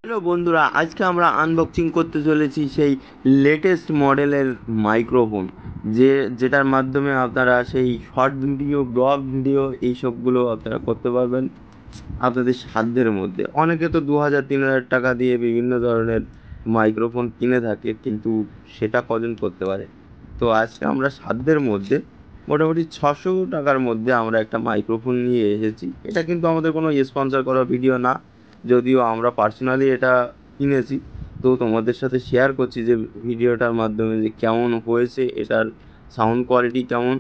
Hello বন্ধুরা, আজকে আমরা আনবক্সিং করতে চলেছি সেই লেটেস্ট মডেলের মাইক্রোফোন, যেটার মাধ্যমে আপনারা সেই শর্ট ভিডিও, ব্লগ ভিডিও এইসবগুলো আপনারা করতে পারবেন আপনাদের সাধ্যের মধ্যে। অনেকে তো 2000-3000 টাকা দিয়ে বিভিন্ন ধরনের মাইক্রোফোন কিনে থাকে, কিন্তু সেটা কজন করতে পারে? তো আজকে আমরা সাধ্যের মধ্যে মোটামুটি 600 টাকার মধ্যে আমরা একটা মাইক্রোফোন নিয়ে এসেছি। এটা কিন্তু আমাদের কোনো স্পন্সর করা ভিডিও না, যদিও আমরা পার্সোনালি এটা কিনেছি। তো তোমাদের সাথে শেয়ার করছি যে ভিডিওটার মাধ্যমে যে কেমন হয়েছে, এটার সাউন্ড কোয়ালিটি কেমন,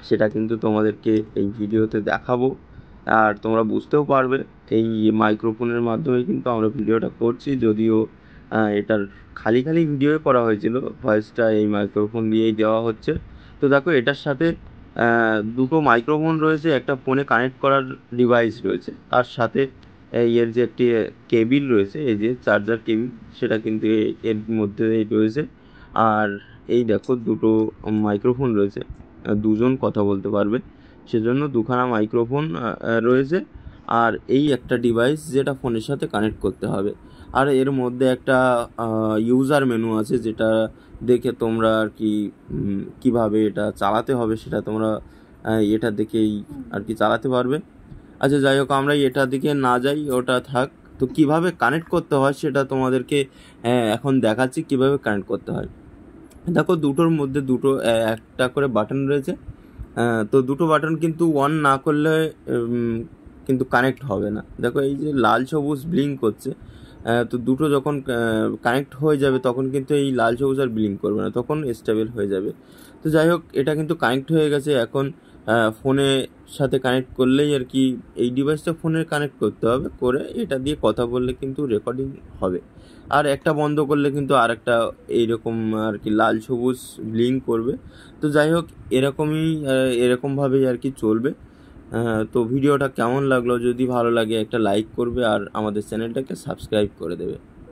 সেটা কিন্তু তোমাদেরকে এই ভিডিওতে দেখাবো। আর তোমরা বুঝতেও পারবে এই মাইক্রোফোনের মাধ্যমে কিন্তু আমরা ভিডিওটা করছি, যদিও এটার খালি ভিডিও করা হয়েছিল, ভয়েসটা এই মাইক্রোফোন দিয়েই দেওয়া হচ্ছে। তো দেখো, এটার সাথে দুটো মাইক্রোফোন রয়েছে, একটা ফোনে কানেক্ট করার ডিভাইস রয়েছে, তার সাথে এর যে একটি কেবিল রয়েছে, এই যে চার্জার কেবিল, সেটা কিন্তু এর মধ্যেই রয়েছে। আর এই দেখো, দুটো মাইক্রোফোন রয়েছে, দুজন কথা বলতে পারবে, সেজন্য দুখানা মাইক্রোফোন রয়েছে। আর এই একটা ডিভাইস যেটা ফোনের সাথে কানেক্ট করতে হবে। আর এর মধ্যে একটা ইউজার মেনু আছে, যেটা দেখে তোমরা আর কি কীভাবে এটা চালাতে হবে সেটা তোমরা এটা দেখেই আর কি চালাতে পারবে। আচ্ছা, যাই হোক, আমরা এটার দিকে না যাই, ওটা থাক। তো কিভাবে কানেক্ট করতে হয় সেটা তোমাদেরকে এখন দেখাচ্ছি কিভাবে কানেক্ট করতে হয়। দেখো, দুটোর মধ্যে দুটো একটা করে বাটন রয়েছে। তো দুটো বাটন কিন্তু অন না করলে কিন্তু কানেক্ট হবে না। দেখো, এই যে লাল সবুজ ব্লিঙ্ক করছে, তো দুটো যখন কানেক্ট হয়ে যাবে তখন কিন্তু এই লাল সবুজ আর ব্লিঙ্ক করবে না, তখন স্টেবল হয়ে যাবে। তো যাই হোক, এটা কিন্তু কানেক্ট হয়ে গেছে। এখন ফোনের সাথে কানেক্ট করলেই আর কি এই ডিভাইসটা ফোনে কানেক্ট করতে হবে, করে এটা দিয়ে কথা বললে কিন্তু রেকর্ডিং হবে। আর একটা বন্ধ করলে কিন্তু আর একটা এইরকম আর কি লাল সবুজ ব্লিঙ্ক করবে। তো যাই হোক, এরকমভাবেই আর কি চলবে। তো ভিডিওটা কেমন লাগলো, যদি ভালো লাগে একটা লাইক করবে আর আমাদের চ্যানেলটাকে সাবস্ক্রাইব করে দেবে।